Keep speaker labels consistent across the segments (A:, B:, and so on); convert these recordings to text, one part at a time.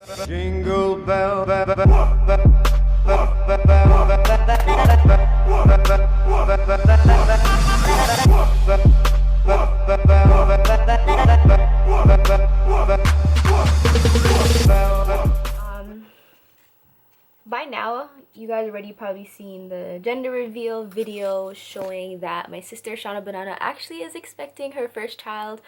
A: Jingle bell,
B: by now, you guys already probably seen the gender reveal video showing that my sister Shauna Banana actually is expecting her first child.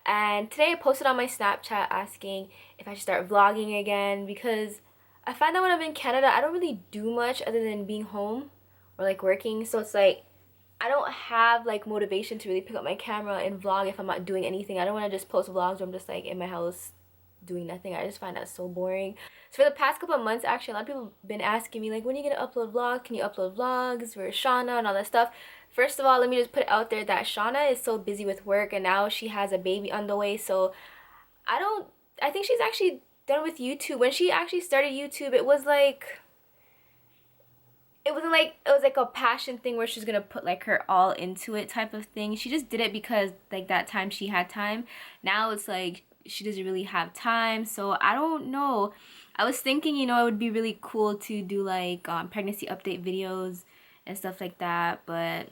B: And today I posted on my Snapchat asking if I should start vlogging again, because I find that when I'm in Canada, I don't really do much other than being home or like working. So it's like I don't have like motivation to really pick up my camera and vlog if I'm not doing anything. I don't want to just post vlogs where I'm just like in my house doing nothing. I just find that so boring. So for the past couple of months, actually, a lot of people have been asking me like, when are you gonna upload vlogs? Can you upload vlogs? Where's Shauna and all that stuff? First of all, let me just put it out there that Shauna is so busy with work, and now she has a baby on the way. So I think she's actually done with YouTube. When she actually started YouTube, it was like it was like a passion thing where she's gonna put like her all into it type of thing. She just did it because like that time she had time. Now it's like she doesn't really have time. So I don't know. I was thinking, you know, it would be really cool to do like pregnancy update videos and stuff like that, but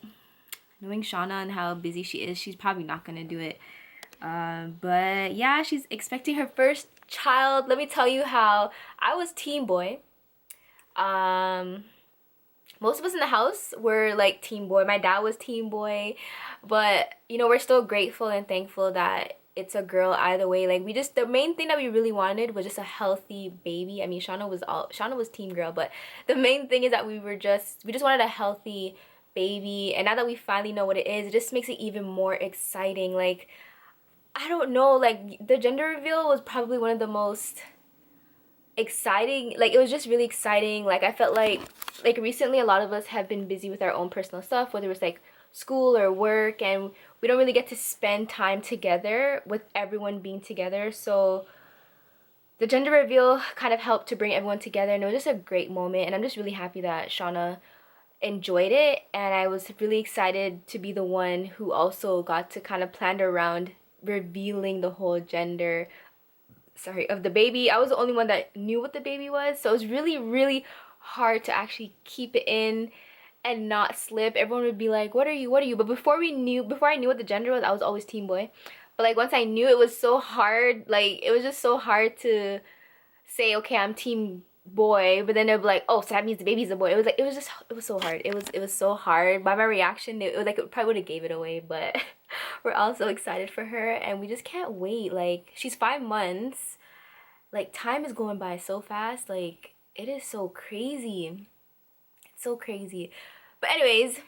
B: knowing Shauna and how busy she is, she's probably not gonna do it. But yeah, she's expecting her first child. Let me tell you how I was teen boy. Most of us in the house were like teen boy. My dad was teen boy, but you know, we're still grateful and thankful that it's a girl either way. Like the main thing that we really wanted was just a healthy baby. I mean, Shauna was team girl, but the main thing is that we just wanted a healthy baby. And now that we finally know what it is, it just makes it even more exciting. Like, I don't know, like the gender reveal was probably one of the most exciting. Like, it was just really exciting. Like, I felt like recently a lot of us have been busy with our own personal stuff, whether it's like school or work, and we don't really get to spend time together with everyone being together. So the gender reveal kind of helped to bring everyone together, and it was just a great moment. And I'm just really happy that Shauna enjoyed it, and I was really excited to be the one who also got to kind of plan around revealing the whole gender of the baby. I was the only one that knew what the baby was, so it was really hard to actually keep it in and not slip. Everyone would be like, what are you? But before I knew what the gender was, I was always teen boy. But like once I knew, it was so hard. Like, it was just so hard to say, okay, I'm team boy, but then they'd be like, oh, so that means the baby's a boy. It was so hard. It was so hard. By my reaction, it was like, it probably would have gave it away. But we're all so excited for her, and we just can't wait. Like, she's 5 months. Like, time is going by so fast. Like, it is so crazy. It's so crazy. But anyways,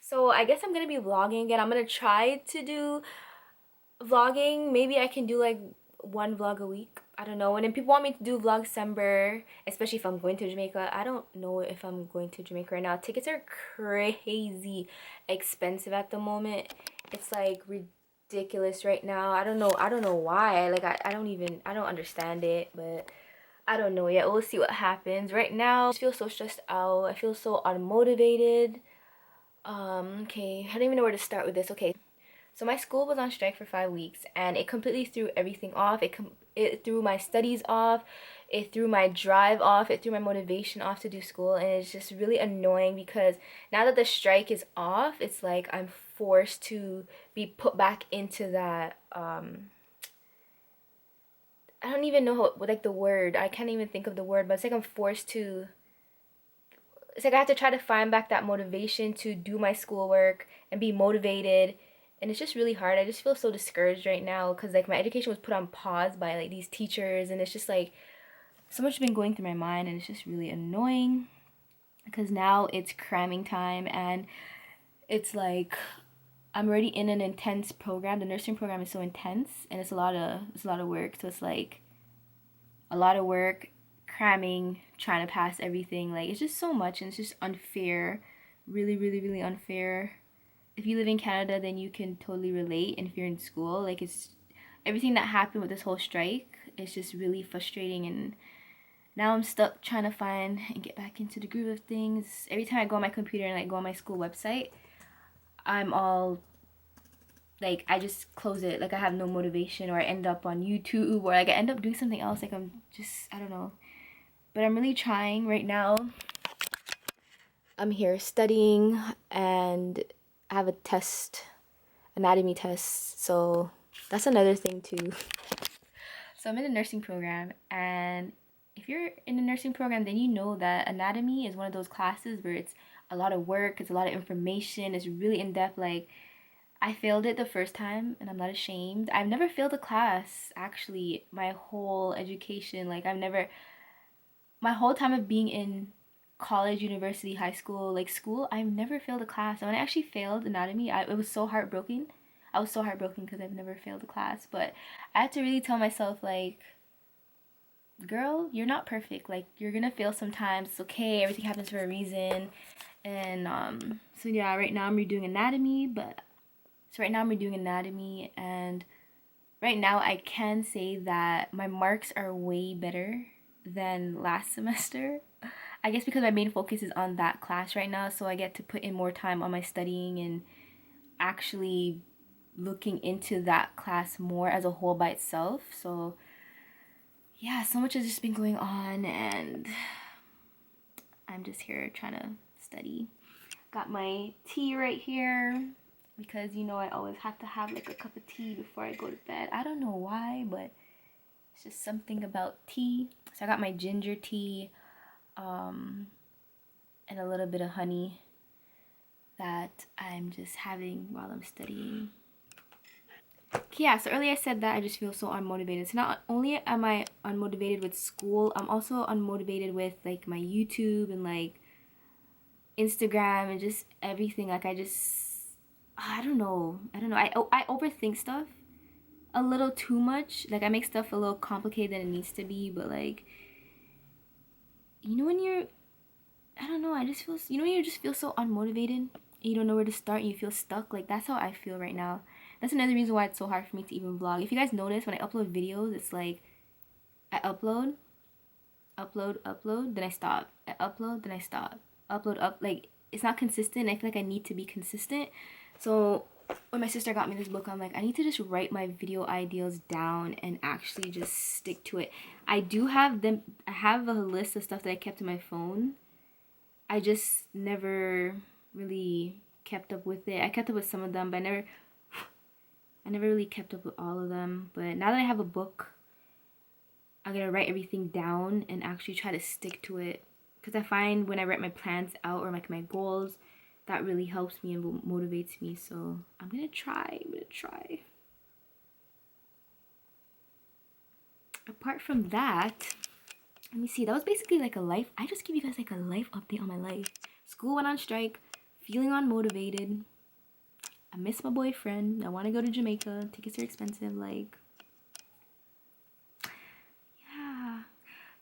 B: so I guess I'm gonna be vlogging again. I'm gonna try to do vlogging. Maybe I can do like 1 vlog a week. I don't know. And then people want me to do vlogcember, especially if I'm going to Jamaica. I don't know if I'm going to Jamaica right now. Tickets are crazy expensive at the moment. It's like ridiculous right now. I don't know why. Like, I don't understand it, but I don't know yet. We'll see what happens. Right now, I just feel so stressed out. I feel so unmotivated. Okay, I don't even know where to start with this. Okay, so my school was on strike for 5 weeks, and it completely threw everything off. It threw my studies off. It threw my drive off. It threw my motivation off to do school, and it's just really annoying because now that the strike is off, it's like I'm forced to be put back into that I don't even know how, like, the word. I can't even think of the word, but it's like I'm forced to. It's like I have to try to find back that motivation to do my schoolwork and be motivated, and it's just really hard. I just feel so discouraged right now because like my education was put on pause by like these teachers, and it's just like so much has been going through my mind, and it's just really annoying because now it's cramming time, and it's like I'm already in an intense program. The nursing program is so intense, and it's a lot of work. So it's like a lot of work, cramming, trying to pass everything. Like, it's just so much, and it's just unfair. Really unfair. If you live in Canada, then you can totally relate. And if you're in school, like, it's everything that happened with this whole strike. It's just really frustrating, and now I'm stuck trying to find and get back into the groove of things. Every time I go on my computer and like go on my school website, I'm all like I just close it, like I have no motivation, or I end up on YouTube, or like I end up doing something else, like I'm just, I don't know. But I'm really trying right now. I'm here studying and I have a test, anatomy test, so that's another thing too. So I'm in a nursing program, and if you're in a nursing program, then you know that anatomy is one of those classes where it's a lot of work, it's a lot of information, it's really in-depth. Like, I failed it the first time and I'm not ashamed. I've never failed a class, actually, my whole education. Like, my whole time of being in college, university, high school, like school, I've never failed a class. And when I actually failed anatomy, it was so heartbroken. I was so heartbroken because I've never failed a class. But I had to really tell myself, like, girl, you're not perfect. Like, you're gonna fail sometimes. It's okay. Everything happens for a reason. And so yeah, right now I'm redoing anatomy, and right now I can say that my marks are way better than last semester. I guess because my main focus is on that class right now, so I get to put in more time on my studying and actually looking into that class more as a whole by itself. So yeah, so much has just been going on, and I'm just here trying to study. Got my tea right here because, you know, I always have to have like a cup of tea before I go to bed. I don't know why, but it's just something about tea. So I got my ginger tea and a little bit of honey that I'm just having while I'm studying. Yeah, so earlier I said that I just feel so unmotivated. So not only am I unmotivated with school, I'm also unmotivated with like my YouTube and like Instagram and just everything. Like I don't know. I overthink stuff a little too much. Like I make stuff a little complicated than it needs to be, but like, you know, when you're, I don't know, I just feel, you know, when you just feel so unmotivated and you don't know where to start and you feel stuck. Like that's how I feel right now. That's another reason why it's so hard for me to even vlog. If you guys notice, when I upload videos, it's like I upload, then I stop. I upload, then I stop. Upload, like it's not consistent. I feel like I need to be consistent. So when my sister got me this book, I'm like, I need to just write my video ideas down and actually just stick to it. I do have them. I have a list of stuff that I kept in my phone. I just never really kept up with it. I kept up with some of them, but I never really kept up with all of them. But now that I have a book, I'm gonna write everything down and actually try to stick to it. Because I find when I write my plans out or like my goals, that really helps me and motivates me. So I'm gonna try. Apart from that, let me see. That was basically like a life. I just give you guys like a life update on my life. School went on strike, feeling unmotivated. I miss my boyfriend. I want to go to Jamaica. Tickets are expensive. Like, yeah.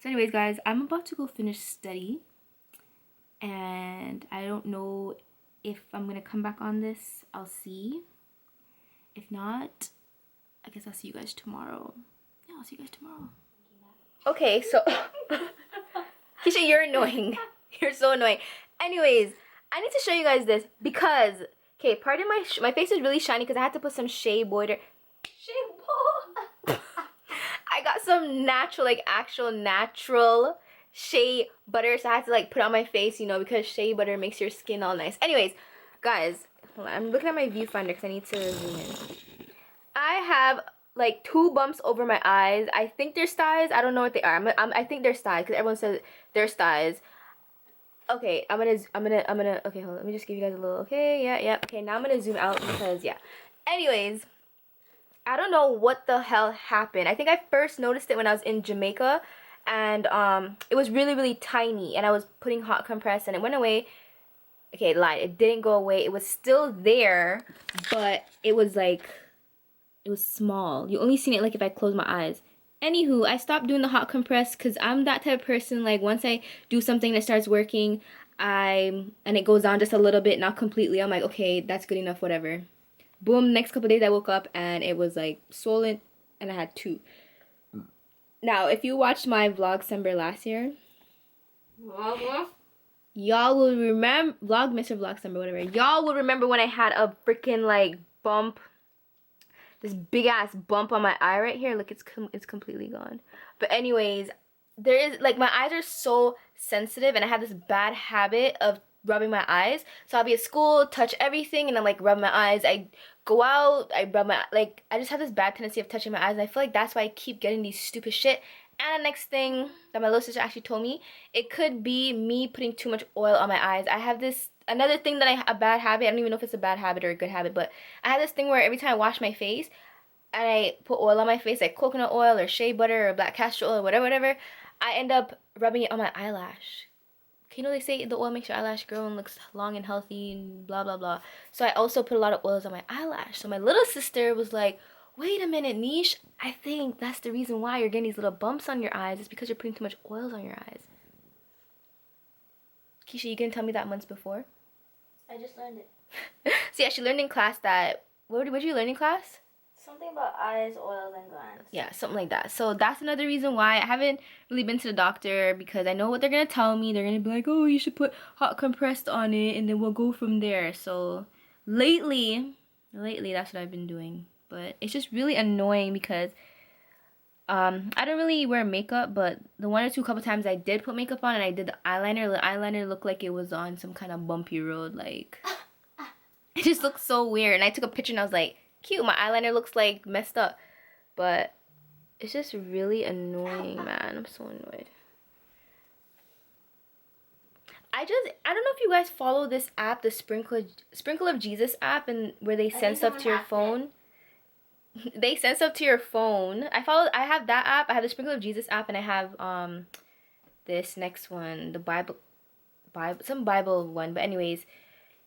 B: So anyways, guys, I'm about to go finish study. And I don't know if I'm going to come back on this. I'll see. If not, I guess I'll see you guys tomorrow. Yeah, I'll see you guys tomorrow. Okay, so... Keisha, you're annoying. You're so annoying. Anyways, I need to show you guys this because... Okay, pardon my face is really shiny because I had to put some shea butter. I got some natural, like actual natural shea butter, so I had to like put it on my face, you know, because shea butter makes your skin all nice. Anyways, guys, hold on. I'm looking at my viewfinder because I need to zoom in. I have like 2 bumps over my eyes. I think they're styes. I don't know what they are. I think they're styes because everyone says they're styes. Okay, I'm gonna, okay, hold on, let me just give you guys a little, okay, yeah, okay, now I'm gonna zoom out because, yeah. Anyways, I don't know what the hell happened. I think I first noticed it when I was in Jamaica, and, it was really, really tiny, and I was putting hot compress, and it went away. Okay, lied, it didn't go away, it was still there, but it was, like, it was small. You only seen it, like, if I close my eyes. Anywho, I stopped doing the hot compress because I'm that type of person, like, once I do something that starts working, and it goes down just a little bit, not completely, I'm like, okay, that's good enough, whatever. Boom, next couple days I woke up and it was, like, swollen, and I had 2. Now, if you watched my vlogcember last year, y'all will remember, Vlogmas or vlogcember, whatever, y'all will remember when I had a freaking, like, bump this big ass bump on my eye right here. Look, it's completely gone. But anyways, there is like my eyes are so sensitive, and I have this bad habit of rubbing my eyes. So I'll be at school, touch everything, and I'm like rubbing my eyes. I go out, I rub my, like, I just have this bad tendency of touching my eyes, and I feel like that's why I keep getting these stupid shit. And the next thing that my little sister actually told me, it could be me putting too much oil on my eyes. I have this, another thing that a bad habit, I don't even know if it's a bad habit or a good habit, but I have this thing where every time I wash my face, and I put oil on my face, like coconut oil or shea butter or black castor oil, whatever, I end up rubbing it on my eyelash. You know, they say the oil makes your eyelash grow and looks long and healthy and blah blah blah. So I also put a lot of oils on my eyelash. So my little sister was like, wait a minute, Nish, I think that's the reason why you're getting these little bumps on your eyes. It's because you're putting too much oils on your eyes. Keisha, you didn't tell me that months before?
A: I just learned it.
B: So yeah, she learned in class that, what did you learn in class?
A: Something about eyes, oils, and glands.
B: Yeah, something like that. So that's another reason why I haven't really been to the doctor, because I know what they're going to tell me. They're going to be like, oh, you should put hot compressed on it, and then we'll go from there. So lately, that's what I've been doing. But it's just really annoying because I don't really wear makeup, but the one or two couple times I did put makeup on and I did the eyeliner looked like it was on some kind of bumpy road. Like, it just looked so weird. And I took a picture and I was like, cute, my eyeliner looks like messed up. But it's just really annoying, man. I'm so annoyed. I don't know if you guys follow this app, the Sprinkle of Jesus app, and where they send stuff to your phone. They send stuff to your phone. I have that app. I have the Sprinkle of Jesus app, and I have this next one, the Bible some Bible one. But anyways,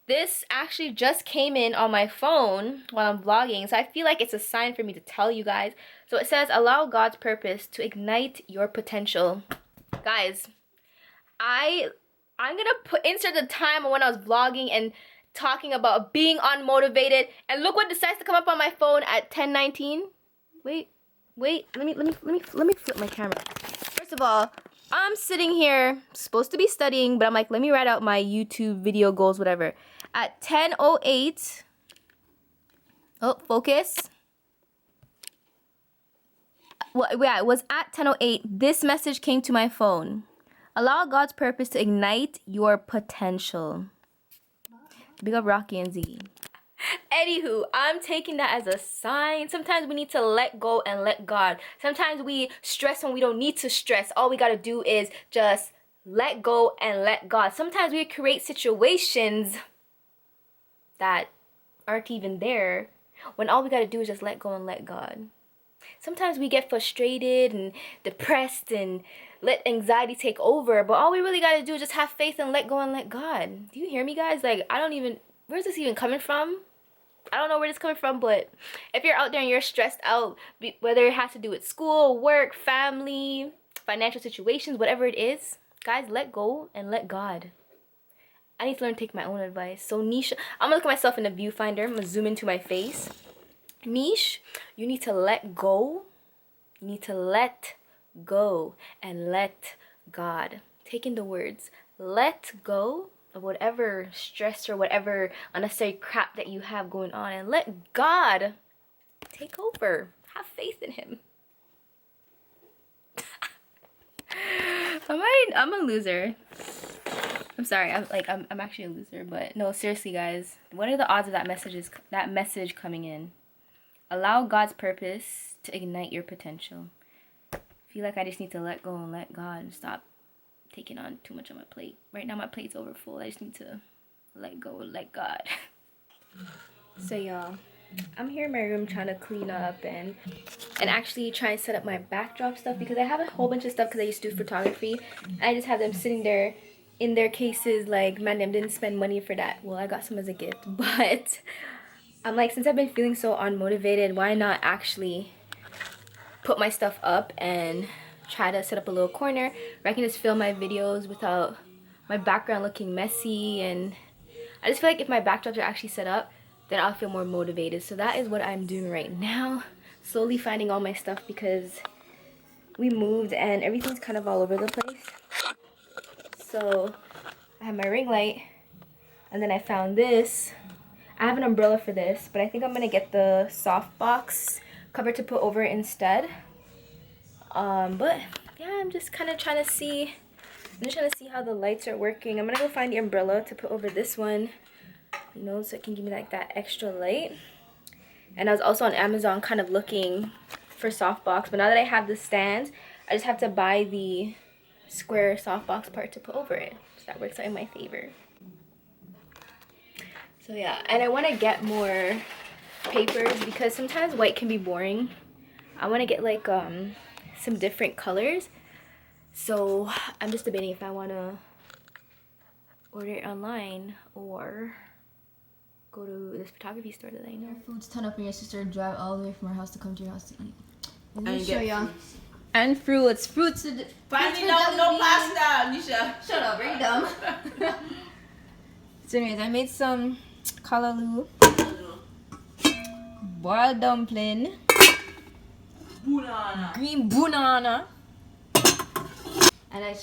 B: this actually just came in on my phone while I'm vlogging, so I feel like it's a sign for me to tell you guys. So it says, allow God's purpose to ignite your potential. Guys, I'm gonna insert the time when I was vlogging and talking about being unmotivated, and look what decides to come up on my phone at 10:19. Wait, let me flip my camera. First of all, I'm sitting here supposed to be studying, but I'm like, let me write out my YouTube video goals, whatever. At 10:08, oh, focus. Well, yeah, it was at 10:08. This message came to my phone. Allow God's purpose to ignite your potential. Big up Rocky and Ziggy. Anywho, I'm taking that as a sign. Sometimes we need to let go and let God. Sometimes we stress when we don't need to stress. All we gotta do is just let go and let God. Sometimes we create situations that aren't even there when all we gotta do is just let go and let God. Sometimes we get frustrated and depressed and let anxiety take over, but all we really gotta do is just have faith and let go and let God. Do you hear me, guys? Like, where's this even coming from? I don't know where this is coming from, but if you're out there and you're stressed out, whether it has to do with school, work, family, financial situations, whatever it is, guys, let go and let God. I need to learn to take my own advice. So Nisha, I'm gonna look at myself in the viewfinder. I'm gonna zoom into my face. Nish, you need to let go. You need to let go and let God. Take in the words. Let go of whatever stress or whatever unnecessary crap that you have going on, and let God take over. Have faith in Him. I'm a loser. I'm sorry. I'm actually a loser, but no, seriously, guys. What are the odds of that message coming in? Allow God's purpose to ignite your potential. I feel like I just need to let go and let God and stop taking on too much on my plate. Right now my plate's over full. I just need to let go and let God. So y'all, I'm here in my room trying to clean up and actually try and set up my backdrop stuff, because I have a whole bunch of stuff because I used to do photography. I just have them sitting there in their cases like, man, I didn't spend money for that. Well, I got some as a gift, but I'm like, since I've been feeling so unmotivated, why not actually put my stuff up and try to set up a little corner where I can just film my videos without my background looking messy. And I just feel like if my backdrops are actually set up, then I'll feel more motivated. So that is what I'm doing right now, slowly finding all my stuff, because we moved and everything's kind of all over the place. So I have my ring light, and then I found this. I have an umbrella for this, but I think I'm gonna get the softbox cover to put over it instead. But yeah, I'm just kind of trying to see. I'm just trying to see how the lights are working. I'm gonna go find the umbrella to put over this one, you know, so it can give me like that extra light. And I was also on Amazon kind of looking for softbox, but now that I have the stands, I just have to buy the square softbox part to put over it. So that works out in my favor. So yeah, and I want to get more papers because sometimes white can be boring. I want to get like some different colors. So I'm just debating if I want to order it online or go to this photography store that I know.
C: Food's ton up and your sister drive all the way from our house to come to your house to eat.
D: And
C: Let me show
D: get
C: y'all.
D: fruits.
C: And fruits. Fruits.
D: Finally, no pasta, Nisha.
C: Shut up, are you dumb? So anyways, I made some kalaloo, boiled dumpling,
D: Banana.
C: green banana, and I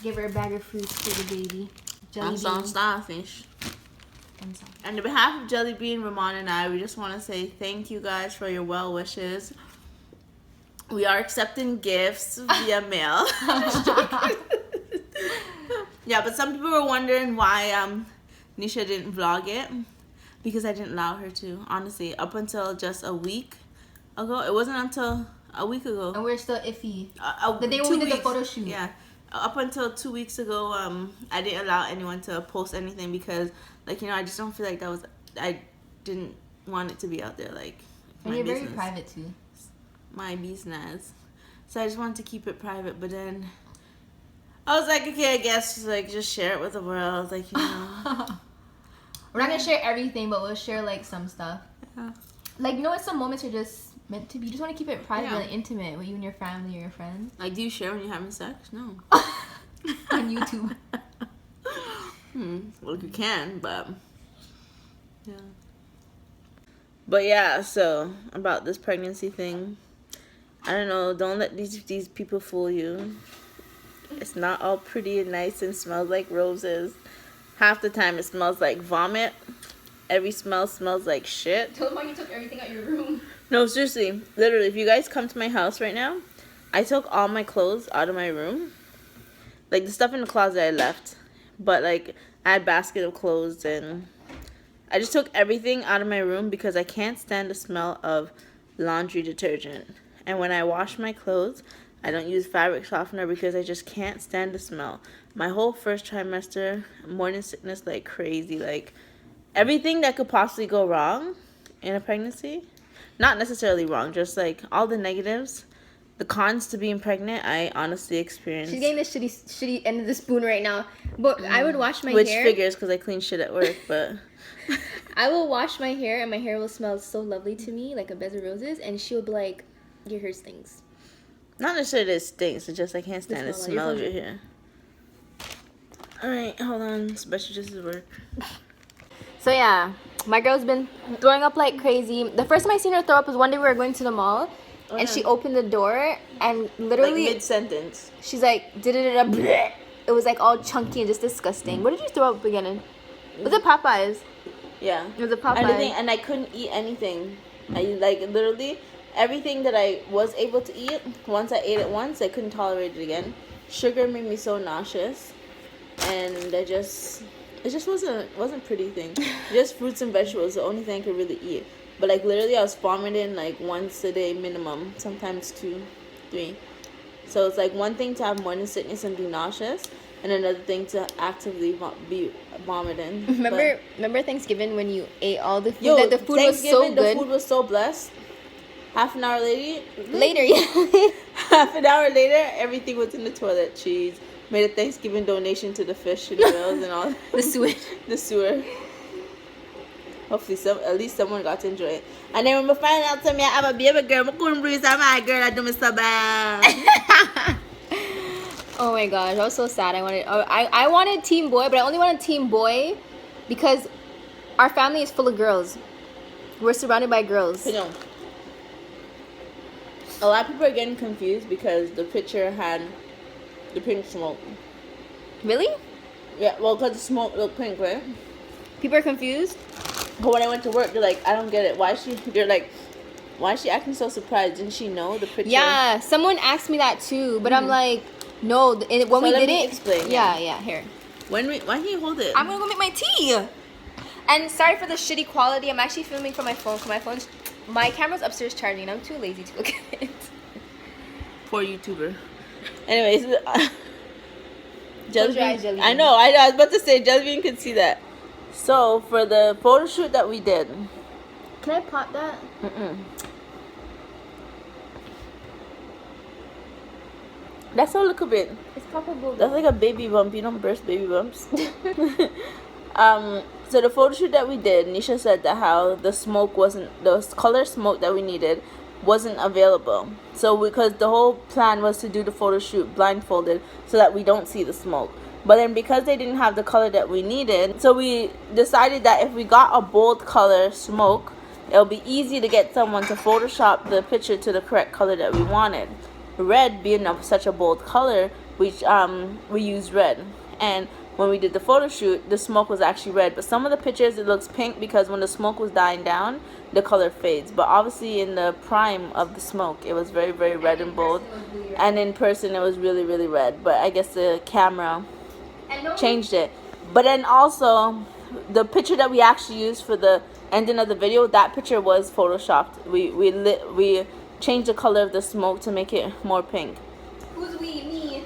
C: gave her a bag of fruits for the baby. Jelly
D: And some
C: bean.
D: starfish.
C: And some.
D: And on behalf of Jelly Bean, Ramon, and I, we just want to say thank you guys for your well wishes. We are accepting gifts via mail. Yeah, but some people were wondering why Nisha didn't vlog it. Because I didn't allow her to, honestly. Up until just a week ago. It wasn't until a week ago.
C: And we're still iffy.
D: The
C: day when we did the photo shoot.
D: Yeah. Up until 2 weeks ago, I didn't allow anyone to post anything because, like, you know, I just don't feel like that was, I didn't want it to be out there, like,
C: And
D: my
C: you're
D: business.
C: very private too.
D: My business. So I just wanted to keep it private, but then I was like, okay, I guess, like, just share it with the world, like, you know.
C: We're not gonna share everything, but we'll share like some stuff.
D: Yeah.
C: Like, you know what? Some moments are just meant to be. You just want to keep it private
D: Yeah.
C: and intimate with you and your family or your friends.
D: Like, do you share when you're having sex? No.
C: On YouTube.
D: Well, you can, but yeah. But yeah, so about this pregnancy thing, I don't know. Don't let these people fool you. It's not all pretty and nice and smells like roses. Half the time it smells like vomit. Every smell smells like shit.
C: Tell them why you took everything out your room.
D: No, seriously. Literally, if you guys come to my house right now, I took all my clothes out of my room. Like, the stuff in the closet I left. But, like, I had a basket of clothes and I just took everything out of my room because I can't stand the smell of laundry detergent. And when I wash my clothes, I don't use fabric softener because I just can't stand the smell. My whole first trimester, morning sickness like crazy. Like, everything that could possibly go wrong in a pregnancy. Not necessarily wrong, just like all the negatives. The cons to being pregnant, I honestly experienced.
C: She's getting the shitty end of the spoon right now. But I would wash my
D: Which
C: hair.
D: figures because I clean shit at work, but...
C: I will wash my hair and my hair will smell so lovely to me, like a bed of roses. And she'll be like, your hair stinks.
D: Not necessarily that it stinks, it's just I can't stand the
C: smell,
D: smell of
C: your
D: your hair. Alright, hold on. Special just at work.
B: So yeah, my girl's been throwing up like crazy. The first time I seen her throw up was one day we were going to the mall, and she opened the door and
D: Like
B: literally
D: mid-sentence.
B: she's like, bleh. It was like all chunky and just disgusting. What did you throw up again in? Was it Popeyes?
D: Yeah.
B: It was a Popeyes.
D: Anything, and I couldn't eat anything. I like literally everything that I was able to eat. Once I ate it once, I couldn't tolerate it again. Sugar made me so nauseous, and it just wasn't pretty thing. Just fruits and vegetables, the only thing I could really eat. But like literally, I was vomiting like once a day minimum, sometimes 2, 3. So it's like one thing to have morning sickness and be nauseous, and another thing to actively be vomiting.
B: Remember Thanksgiving when you ate all the food?
D: Yo,
B: That the food was so
D: Thanksgiving,
B: good.
D: the food was so blessed. Half an hour later,
B: Yeah.
D: half an hour later, everything was in the toilet. Cheese. Made a Thanksgiving donation to the fish and the whales and all.
B: The sewer.
D: The sewer. Hopefully, at least someone got to enjoy it. And then when we find out to me, I'm a baby girl. I couldn't breathe. I'm my girl. I do me so bad.
B: Oh my gosh, I was so sad. I wanted Team Boy, but I only wanted Team Boy because our family is full of girls. We're surrounded by girls.
D: You know, a lot of people are getting confused because the picture had the pink smoke.
B: Really?
D: Yeah, well, because the smoke looked pink, right?
B: People are confused?
D: But when I went to work, they're like, I don't get it. They're like, why is she acting so surprised? Didn't she know the picture?
C: Yeah, someone asked me that too, but I'm like, no. When we did it,
D: explain.
C: Yeah, here.
D: Why can't you hold it?
C: I'm gonna go make my tea. And sorry for the shitty quality. I'm actually filming from my phone. Cause my camera's upstairs charging. And I'm too lazy to look at it.
D: Poor YouTuber. Anyways,
C: Close your eyes,
D: Jellybean. I know. I was about to say Jellybean could see that. So for the photo shoot that we did.
C: Can I pop that?
D: That's a little bit.
C: It's poppable.
D: That's like a baby bump. You don't burst baby bumps. So the photo shoot that we did, Nisha said that how the color smoke that we needed wasn't available. So because the whole plan was to do the photo shoot blindfolded so that we don't see the smoke. But then because they didn't have the color that we needed, so we decided that if we got a bold color smoke, it'll be easy to get someone to Photoshop the picture to the correct color that we wanted. Red being such a bold color, we used red. And when we did the photo shoot, the smoke was actually red. But some of the pictures, it looks pink because when the smoke was dying down, the color fades. But obviously in the prime of the smoke, it was very, very red and bold. And in person, it was really, really red. But I guess the camera changed it. But then also, the picture that we actually used for the ending of the video, that picture was photoshopped. We changed the color of the smoke to make it more pink.
C: Who's we? Me.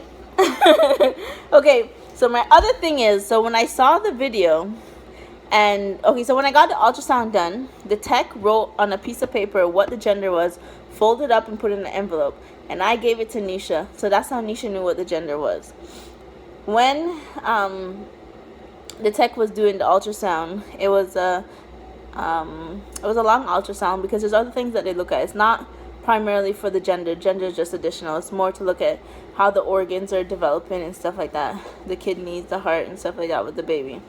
D: Okay, so my other thing is, so when I saw the video, so when I got the ultrasound done, the tech wrote on a piece of paper what the gender was, folded up and put it in an envelope, and I gave it to Nisha. So that's how Nisha knew what the gender was. When the tech was doing the ultrasound, it was a long ultrasound because there's other things that they look at. It's not primarily for the gender. Gender is just additional. It's more to look at how the organs are developing and stuff like that, the kidneys, the heart, and stuff like that with the baby.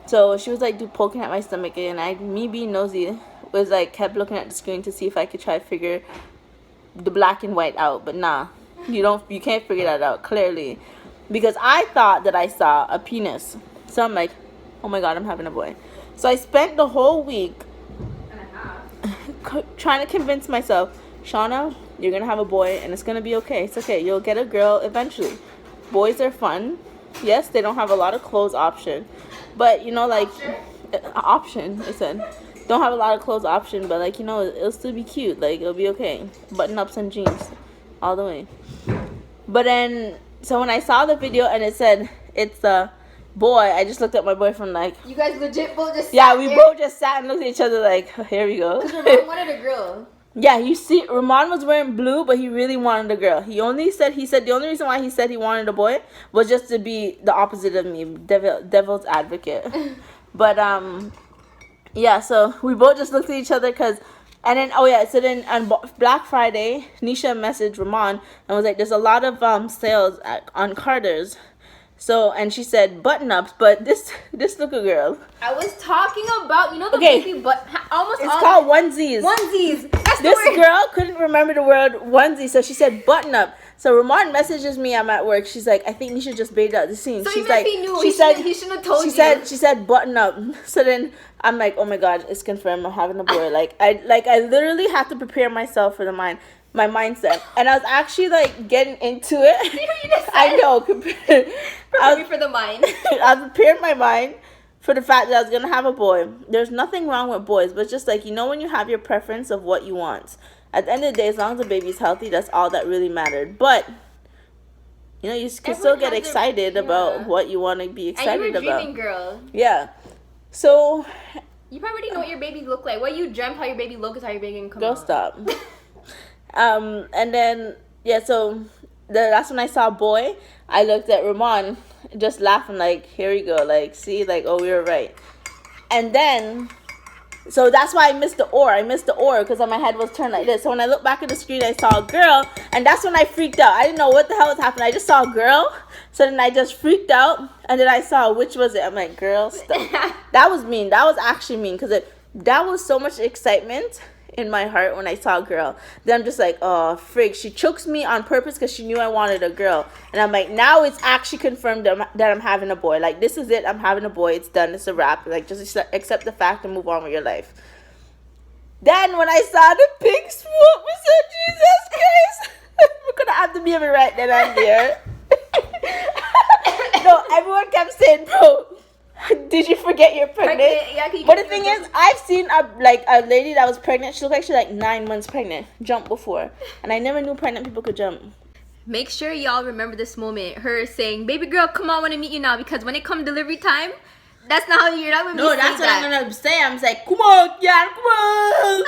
D: So she was like poking at my stomach, and me being nosy, was like kept looking at the screen to see if I could try to figure the black and white out. But nah, you can't figure that out clearly, because I thought that I saw a penis. So I'm like, oh my god, I'm having a boy. So I spent the whole week trying to convince myself, Shauna, you're gonna have a boy and it's gonna be okay. It's okay. You'll get a girl eventually. Boys are fun. Yes, they don't have a lot of clothes option, but option. I said, don't have a lot of clothes option, but it'll still be cute. Like, it'll be okay. Button ups and jeans, all the way. But then, so when I saw the video and it said it's a boy, I just looked at my boyfriend like,
C: You guys legit both just
D: both just sat and looked at each other like, here we go.
C: Because Ramon wanted a girl.
D: Yeah, you see, Ramon was wearing blue, but he really wanted a girl. He said the only reason why he said he wanted a boy was just to be the opposite of me, devil's advocate. But yeah, so we both just looked at each other so then on Black Friday, Nisha messaged Ramon and was like, there's a lot of sales on Carter's. So, and she said button-ups, but this little girl.
C: I was talking about, the baby almost
D: it's called onesies.
C: Onesies. That's
D: this girl couldn't remember the word onesie, so she said button-up. So Ramon messages me, I'm at work. She's like, I think Nisha just baited out the scene.
C: So
D: she's
C: even
D: like,
C: if he knew, he shouldn't have told you.
D: She said button-up. So then I'm like, oh my god, it's confirmed. I'm having a boy. I literally have to prepare myself for my mindset, and I was actually getting into it. I know.
C: Prepare me for the mind.
D: I prepared my mind for the fact that I was gonna have a boy. There's nothing wrong with boys, but just when you have your preference of what you want. At the end of the day, as long as the baby's healthy, that's all that really mattered. But you can still get excited about what you want to be excited about.
C: And you were dreaming, girl.
D: Yeah. So
C: you probably already know what your baby looked like. What you dreamt how your baby looked is how your baby can come out.
D: Girl, stop. And then so that's when I saw boy. I looked at Ramon, just laughing here we go, see, oh, we were right. And then, so that's why I missed the or. Because my head was turned like this. So when I looked back at the screen, I saw a girl, and that's when I freaked out. I didn't know what the hell was happening. I just saw a girl, so then I just freaked out, and then I saw which was it. I'm like, girl, stop. That was mean. That was actually mean, because that was so much excitement in my heart when I saw a girl. Then I'm just like, oh, frig, she chokes me on purpose because she knew I wanted a girl. And I'm like, now it's actually confirmed that I'm having a boy. Like, this is it. I'm having a boy. It's done. It's a wrap. Like, just accept the fact and move on with your life. Then when I saw the pink swoop, I said, Jesus Christ. We're going to have to be right then and there. No, everyone kept saying, bro, did you forget you're pregnant?
C: Yeah,
D: but the thing is, I've seen a lady that was pregnant. She looked like she's like 9 months pregnant. Jumped before. And I never knew pregnant people could jump.
C: Make sure y'all remember this moment. Her saying, baby girl, come on, I want to meet you now. Because when it comes delivery time, that's not how you're not going to
D: No, that's what I'm going to say. I'm like, come on, yeah, come on.